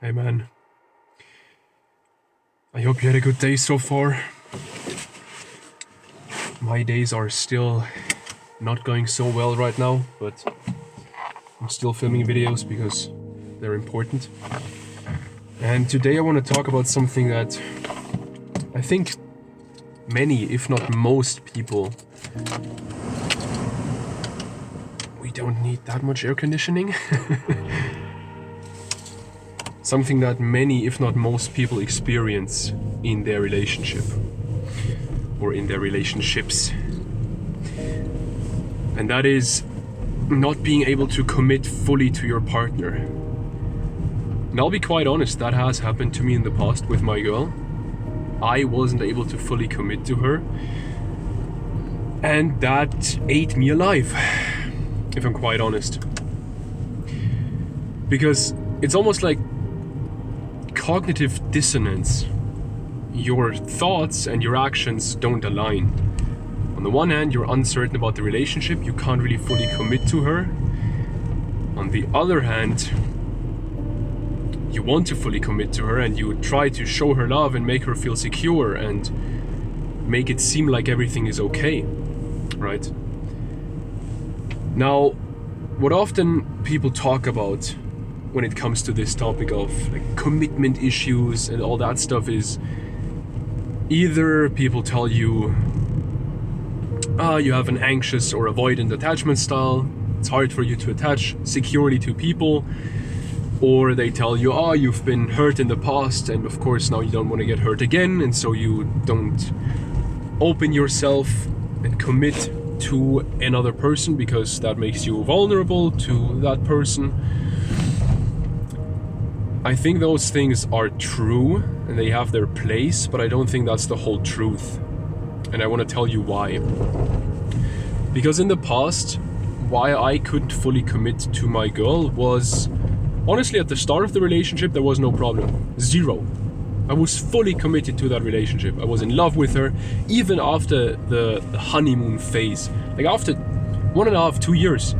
Hey man, I hope you had a good day so far. My days are still not going so well right now, but I'm still filming videos because they're important. And today I want to talk about something that I think many, if not most people, we don't need that much air conditioning. Something that many, if not most people, experience in their relationship or in their relationships. And that is not being able to commit fully to your partner. And I'll be quite honest, that has happened to me in the past with my girl. I wasn't able to fully commit to her. And that ate me alive, if I'm quite honest. Because it's almost like cognitive dissonance. Your thoughts and your actions don't align. On the one hand, you're uncertain about the relationship, you can't really fully commit to her. On the other hand, you want to fully commit to her and you try to show her love and make her feel secure and make it seem like everything is okay, right? Now, what often people talk about when it comes to this topic of like commitment issues and all that stuff is either people tell you, you have an anxious or avoidant attachment style, it's hard for you to attach securely to people, or they tell you, you've been hurt in the past and of course now you don't want to get hurt again, and so you don't open yourself and commit to another person because that makes you vulnerable to that person. I think those things are true and they have their place, but I don't think that's the whole truth. And I want to tell you why. Because in the past, why I couldn't fully commit to my girl was, honestly, at the start of the relationship, there was no problem. Zero. I was fully committed to that relationship. I was in love with her, even after the honeymoon phase. Like after 1.5, 2 years,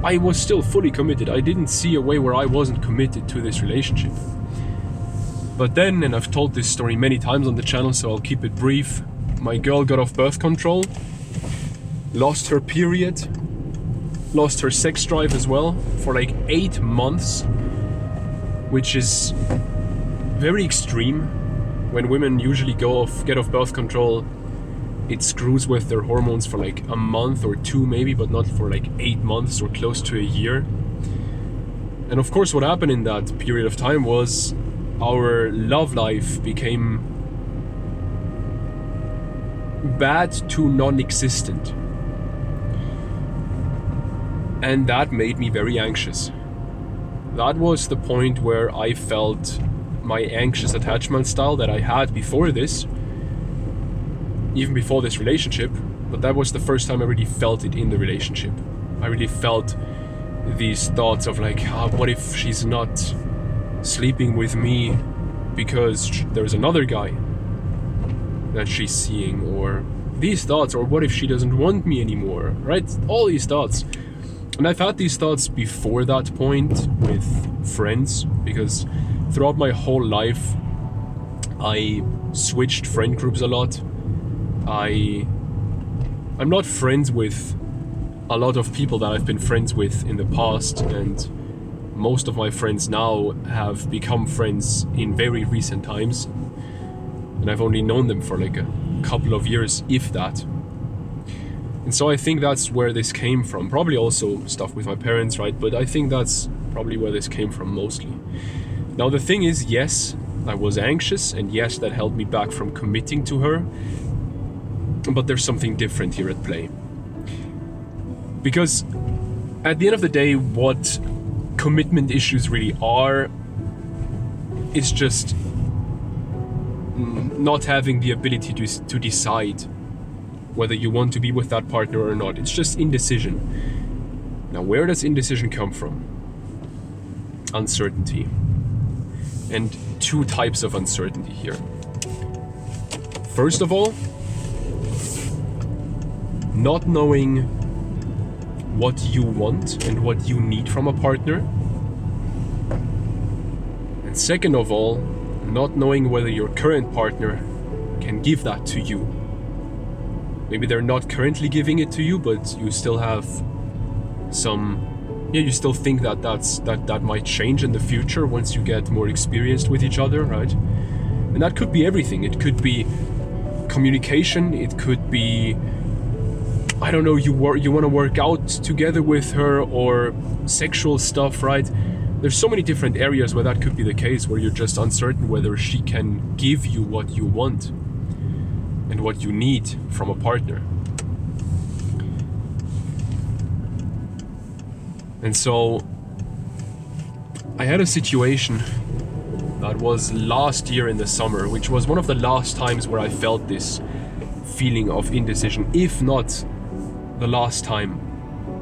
I was still fully committed. I didn't see a way where I wasn't committed to this relationship. But then, and I've told this story many times on the channel, so I'll keep it brief, my girl got off birth control, lost her period, lost her sex drive as well for like 8 months, which is very extreme. When women usually get off birth control, it screws with their hormones for like a month or 2 maybe, but not for like 8 months or close to a year. And of course what happened in that period of time was our love life became bad to non-existent. And that made me very anxious. That was the point where I felt my anxious attachment style that I had before this, even before this relationship, but that was the first time I really felt it in the relationship. I really felt these thoughts of like, what if she's not sleeping with me because there's another guy that she's seeing, or these thoughts, or what if she doesn't want me anymore, right? All these thoughts. And I've had these thoughts before that point with friends, because throughout my whole life I switched friend groups a lot. I'm not friends with a lot of people that I've been friends with in the past, and most of my friends now have become friends in very recent times, and I've only known them for like a couple of years, if that. And so I think that's where this came from. Probably also stuff with my parents, right? But I think that's probably where this came from mostly. Now the thing is, yes, I was anxious, and yes, that held me back from committing to her. But there's something different here at play. Because at the end of the day, what commitment issues really are, it's just not having the ability to decide whether you want to be with that partner or not. It's just indecision. Now, where does indecision come from? Uncertainty. And two types of uncertainty here. First of all, not knowing what you want and what you need from a partner. And second of all, not knowing whether your current partner can give that to you. Maybe they're not currently giving it to you, but you still have you still think that might change in the future once you get more experienced with each other, right? And that could be everything. It could be communication, it could be, I don't know, you want to work out together with her, or sexual stuff, right? There's so many different areas where that could be the case, where you're just uncertain whether she can give you what you want and what you need from a partner. And so I had a situation that was last year in the summer, which was one of the last times where I felt this feeling of indecision, if not the last time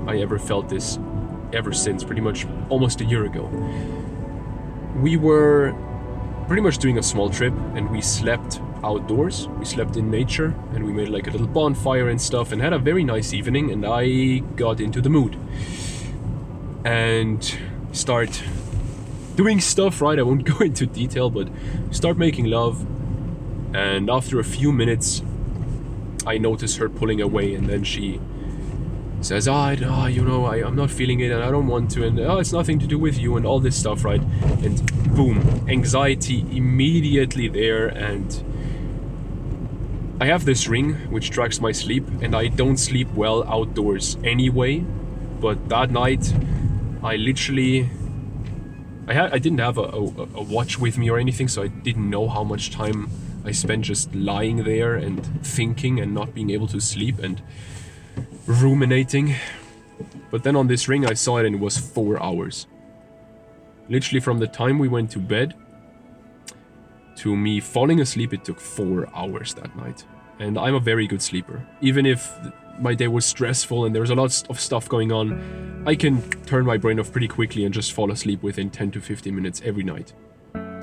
I ever felt this, ever since, pretty much almost a year ago. We were pretty much doing a small trip, and we slept outdoors. We slept in nature, and we made like a little bonfire and stuff, and had a very nice evening, and I got into the mood and start doing stuff, right? I won't go into detail, but start making love, and after a few minutes I notice her pulling away, and then she says, I'm not feeling it, and I don't want to, and it's nothing to do with you, and all this stuff, right? And boom, anxiety immediately there. And I have this ring which tracks my sleep, and I don't sleep well outdoors anyway, but that night I didn't have a watch with me or anything, so I didn't know how much time I spent just lying there and thinking and not being able to sleep and ruminating. But then on this ring I saw it, and it was 4 hours. Literally from the time we went to bed to me falling asleep, it took 4 hours that night. And I'm a very good sleeper. Even if my day was stressful and there was a lot of stuff going on, I can turn my brain off pretty quickly and just fall asleep within 10 to 15 minutes every night.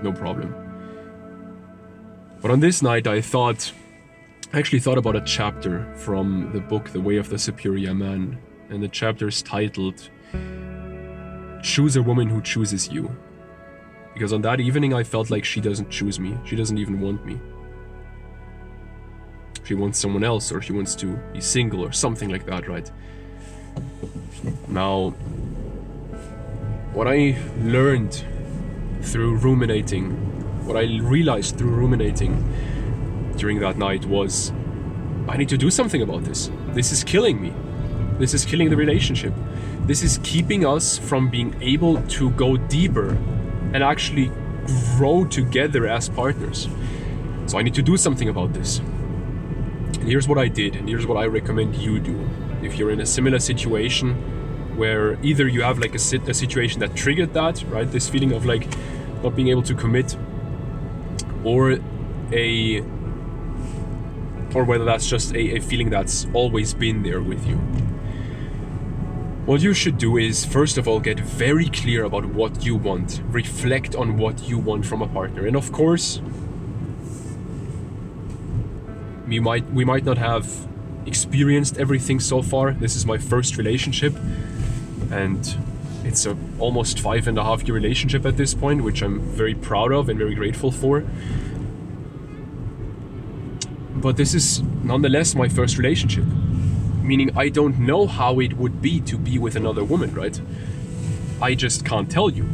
No problem. But on this night I actually thought about a chapter from the book The Way of the Superior Man, and the chapter is titled Choose a Woman Who Chooses You. Because on that evening I felt like she doesn't choose me, she doesn't even want me. She wants someone else, or she wants to be single or something like that, right? Now, what I learned through ruminating, what I realized through ruminating during that night was, I need to do something about this. This is killing me. This is killing the relationship. This is keeping us from being able to go deeper and actually grow together as partners. So I need to do something about this. And here's what I did, and here's what I recommend you do. If you're in a similar situation where either you have like a situation that triggered that, right? This feeling of like not being able to commit, or whether that's just a feeling that's always been there with you. What you should do is, first of all, get very clear about what you want. Reflect on what you want from a partner. And of course, we might not have experienced everything so far. This is my first relationship, and it's a almost 5.5 year relationship at this point, which I'm very proud of and very grateful for. But this is nonetheless my first relationship, meaning I don't know how it would be to be with another woman, right? I just can't tell you.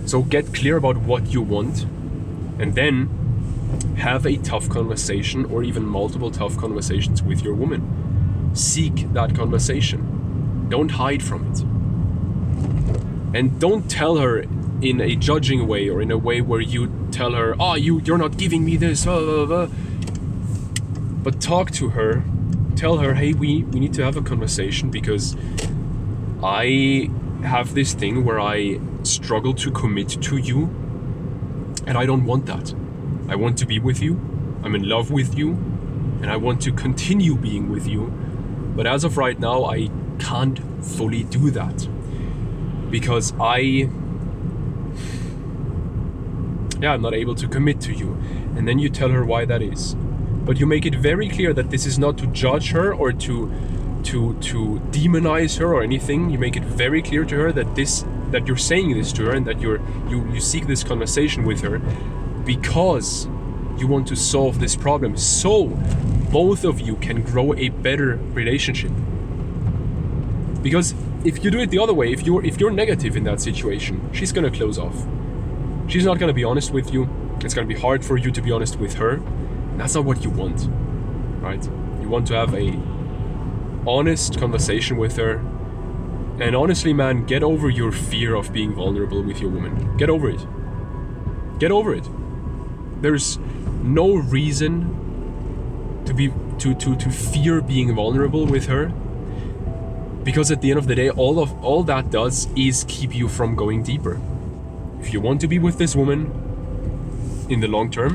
So get clear about what you want, and then have a tough conversation, or even multiple tough conversations with your woman. Seek that conversation. Don't hide from it. And don't tell her in a judging way, or in a way where you tell her, you're not giving me this, blah, blah, blah. But talk to her. Tell her, hey, we need to have a conversation, because I have this thing where I struggle to commit to you, and I don't want that. I want to be with you, I'm in love with you, and I want to continue being with you. But as of right now, I can't fully do that, because I'm not able to commit to you. And then you tell her why that is. But you make it very clear that this is not to judge her or to to demonize her or anything. You make it very clear to her that you're saying this to her, and that you seek this conversation with her because you want to solve this problem, so both of you can grow a better relationship. Because if you do it the other way, if you're negative in that situation, she's gonna close off. She's not gonna be honest with you. It's gonna be hard for you to be honest with her. That's not what you want, right? You want to have a honest conversation with her. And honestly, man, get over your fear of being vulnerable with your woman. Get over it. Get over it. There's no reason to fear being vulnerable with her, because at the end of the day, all that does is keep you from going deeper. If you want to be with this woman in the long term,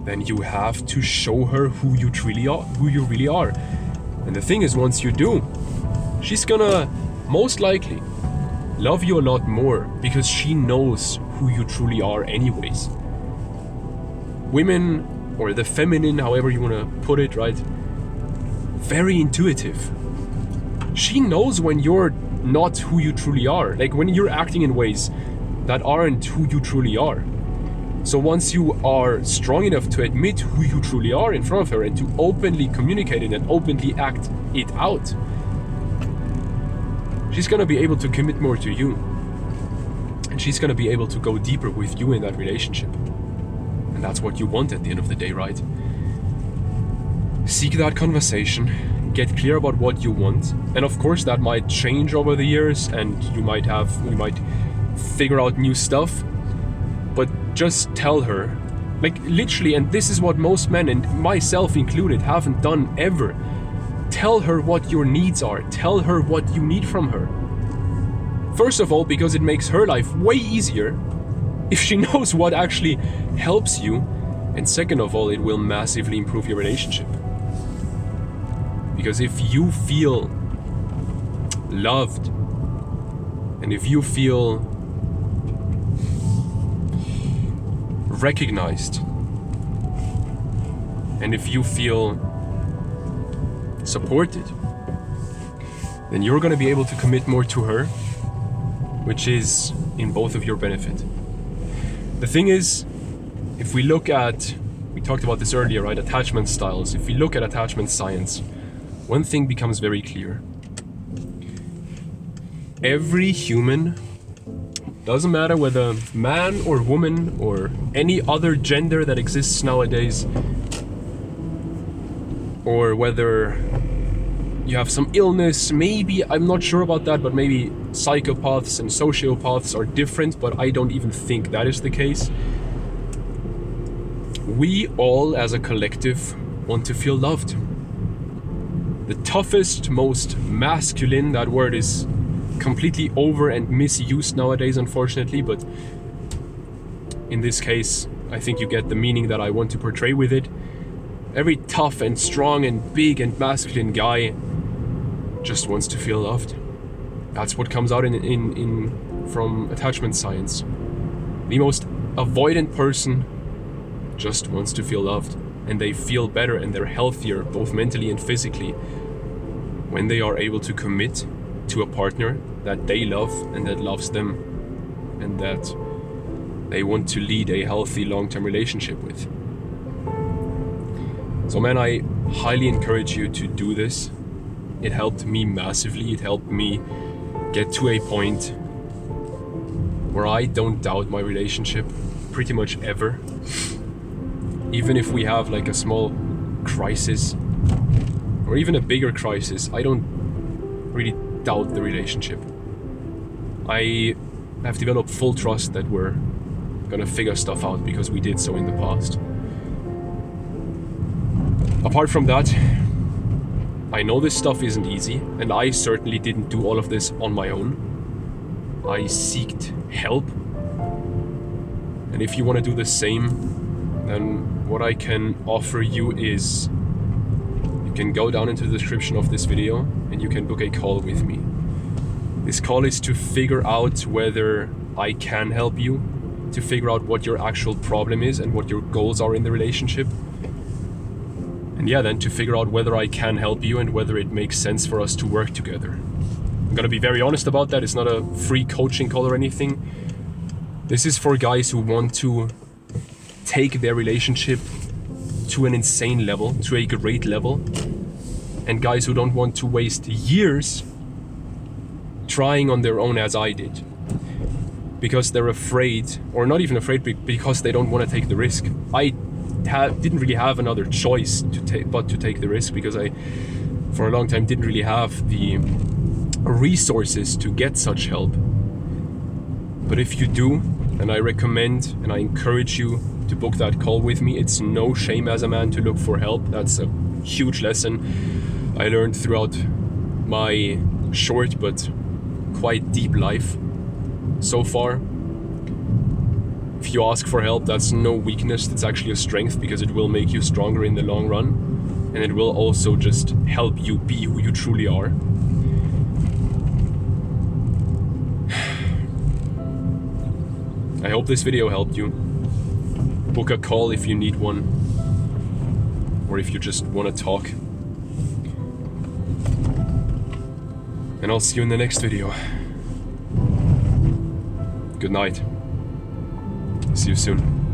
then you have to show her who you really are. And the thing is, once you do, she's gonna most likely love you a lot more, because she knows who you truly are anyways. Women, or the feminine, however you want to put it, right? Very intuitive. She knows when you're not who you truly are, like when you're acting in ways that aren't who you truly are. So once you are strong enough to admit who you truly are in front of her and to openly communicate it and openly act it out, she's gonna be able to commit more to you. And she's gonna be able to go deeper with you in that relationship. And that's what you want at the end of the day, right? Seek that conversation, get clear about what you want. And of course that might change over the years, and you might figure out new stuff. But just tell her, like literally, and this is what most men, and myself included, haven't done ever. Tell her what your needs are. Tell her what you need from her. First of all, because it makes her life way easier if she knows what actually helps you. And second of all, it will massively improve your relationship. Because if you feel loved, and if you feel recognized, and if you feel supported, then you're going to be able to commit more to her, which is in both of your benefit. The thing is, if we look at, we talked about this earlier, right? Attachment styles. If we look at attachment science, one thing becomes very clear. Every human, doesn't matter whether man or woman or any other gender that exists nowadays, or whether you have some illness, maybe, I'm not sure about that, but maybe psychopaths and sociopaths are different, but I don't even think that is the case. We all, as a collective, want to feel loved. The toughest, most masculine, that word is completely over and misused nowadays, unfortunately, but in this case, I think you get the meaning that I want to portray with it. Every tough and strong and big and masculine guy just wants to feel loved. That's what comes out from attachment science. The most avoidant person just wants to feel loved, and they feel better and they're healthier, both mentally and physically, when they are able to commit to a partner that they love and that loves them, and that they want to lead a healthy long-term relationship with. So man, I highly encourage you to do this. It helped me massively. It helped me get to a point where I don't doubt my relationship pretty much ever. Even if we have like a small crisis or even a bigger crisis, I don't really doubt the relationship. I have developed full trust that we're gonna figure stuff out because we did so in the past. Apart from that, I know this stuff isn't easy, and I certainly didn't do all of this on my own. I sought help. And if you want to do the same, then what I can offer you is you can go down into the description of this video and you can book a call with me. This call is to figure out whether I can help you, to figure out what your actual problem is and what your goals are in the relationship. And yeah, then to figure out whether I can help you and whether it makes sense for us to work together. I'm gonna be very honest about that. It's not a free coaching call or anything. This is for guys who want to take their relationship to an insane level, to a great level, and guys who don't want to waste years trying on their own as I did. Because they're afraid, or not even afraid, because they don't want to take the risk. I didn't really have another choice but to take the risk, because I, for a long time, didn't really have the resources to get such help. But if you do, and I recommend and I encourage you to book that call with me. It's no shame as a man to look for help. That's a huge lesson I learned throughout my short but quite deep life so far. If you ask for help, that's no weakness, it's actually a strength, because it will make you stronger in the long run, and it will also just help you be who you truly are. I hope this video helped you. Book a call if you need one, or if you just want to talk. And I'll see you in the next video. Good night. See you soon.